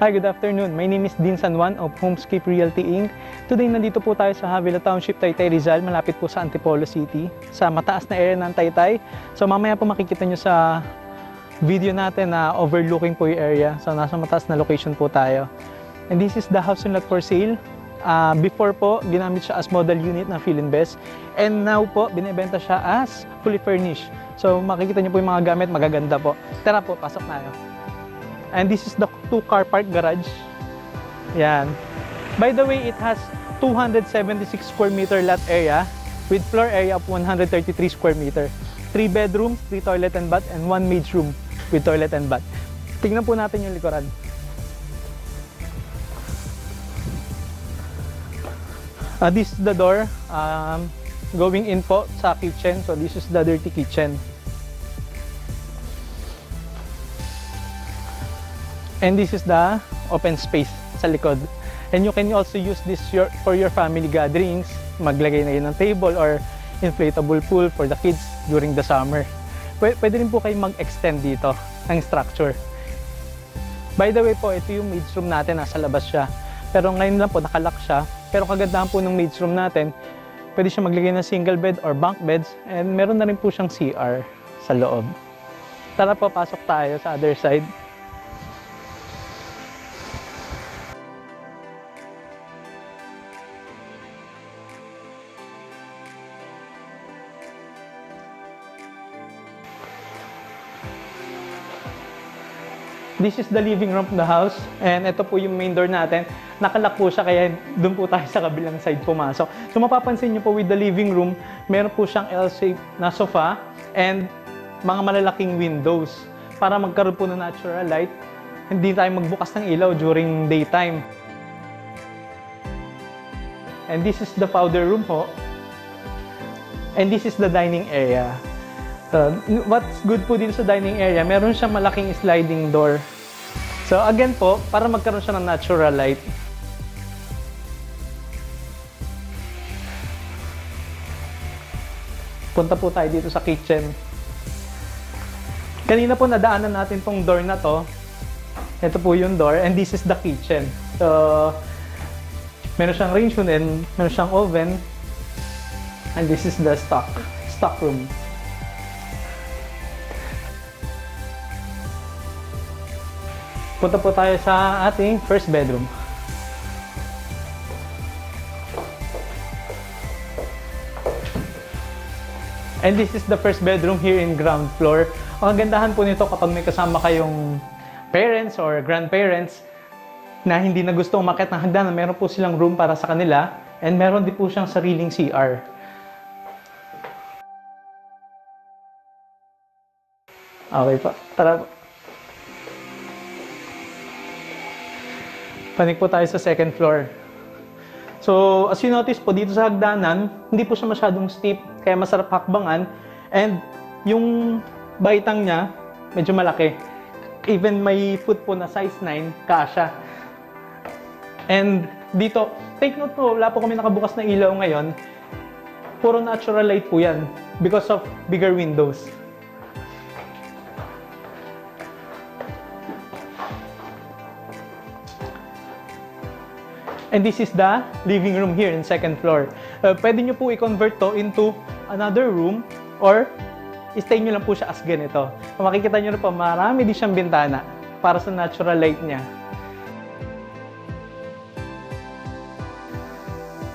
Hi, good afternoon. My name is Dean San Juan of Homescape Realty Inc. Today, nandito po tayo sa Havila Township, Taytay, Rizal, malapit po sa Antipolo City, sa mataas na area ng Taytay. So mamaya po makikita nyo sa video natin na overlooking po yung area. So nasa mataas na location po tayo. And this is the house and lot for sale. Before po, ginamit siya as model unit ng Philinvest. And now po, binibenta siya as fully furnished. So makikita nyo po yung mga gamit, magaganda po. Tara po, pasok tayo. And this is the 2-car park garage. Yan. By the way, it has 276 square meter lot area with floor area of 133 square meter. 3 bedrooms, 3 toilet and bath, and 1 maid's room with toilet and bath. Tingnan po natin yung likuran. This is the door going in po sa kitchen. So this is the dirty kitchen. And this is the open space sa likod. And you can also use this for your family gatherings. Maglagay na yun ng table or inflatable pool for the kids during the summer. Pwede rin po kayo mag-extend dito ng structure. By the way po, ito yung maid's room natin. Nasa labas siya. Pero ngayon lang po, nakalock siya. Pero kagandahan po ng maid's room natin, pwede siya maglagay ng single bed or bunk beds. And meron na rin po siyang CR sa loob. Tara po, pasok tayo sa other side. This is the living room of the house, and ito po yung main door natin. Nakalock po siya, kaya doon po tayo sa kabilang side pumasok. So mapapansin nyo po with the living room, meron po siyang L-shaped na sofa and mga malalaking windows para magkaroon po ng natural light. Hindi tayo magbukas ng ilaw during daytime. And this is the powder room po. And this is the dining area. What's good po dito sa dining area, meron siyang malaking sliding door. So again po, para magkaroon siya ng natural light. Punta po tayo dito sa kitchen. Kanina po nadaanan natin tong door na to. Ito po yung door, and this is the kitchen. So meron siyang range hood and meron siyang oven. And this is the stock room. Punta po tayo sa ating first bedroom. And this is the first bedroom here in ground floor. Ang kagandahan po nito kapag may kasama kayong parents or grandparents na hindi na gusto umakyat ng hagdanan, meron po silang room para sa kanila, and meron din po siyang sariling CR. Okay po, tara po. Panik po tayo sa second floor. So, as you notice po, dito sa hagdanan, hindi po siya masyadong steep, kaya masarap hakbangan. And yung baitang niya, medyo malaki. Even may foot po na size 9, kasya. And dito, take note po, wala po kami nakabukas na ilaw ngayon. Puro natural light po yan because of bigger windows. And this is the living room here in second floor. Pwede nyo po i-convert to into another room or stay nyo lang po siya as ganito. Makikita nyo na po, marami din siyang bintana para sa natural light niya.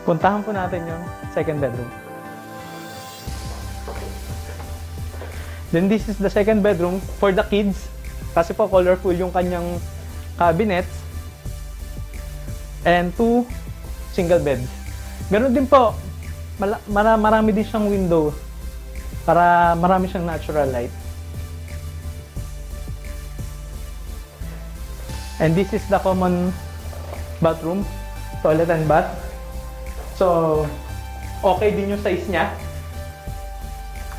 Puntahan po natin yung second bedroom. Then this is the second bedroom for the kids. Kasi po colorful yung kanyang cabinets. And 2 single beds. Ganun din po, marami din siyang window para marami siyang natural light. And this is the common bathroom, toilet and bath. So, okay din yung size niya.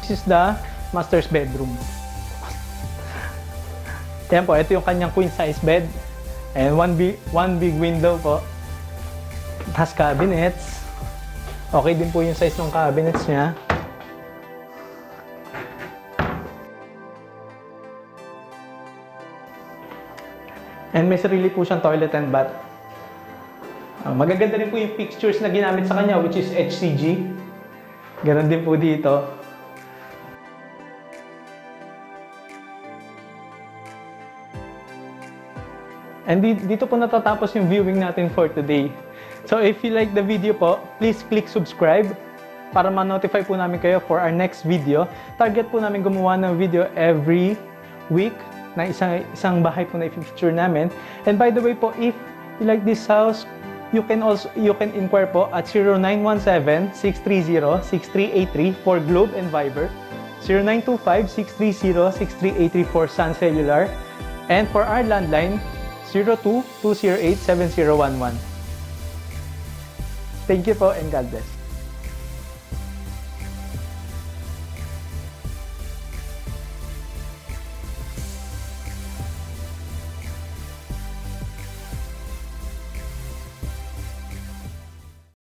This is the master's bedroom. Yan po, ito yung kanyang queen size bed. And one big window po. It has cabinets. Okay din po yung size ng cabinets niya. And may sarili po siyang toilet and bath. Magaganda rin po yung fixtures na ginamit sa kanya, which is HCG. Ganon din po dito. And dito po natatapos yung viewing natin for today. So if you like the video po, please click subscribe para ma-notify po namin kayo for our next video. Target po namin gumawa ng video every week na isang bahay po na i-feature namin. And by the way po, if you like this house, you can inquire po at 0917-630-6383 for Globe and Viber, 0925-630-6383 for Sun Cellular, and for our landline, 02-208-7011. Thank you po and God bless.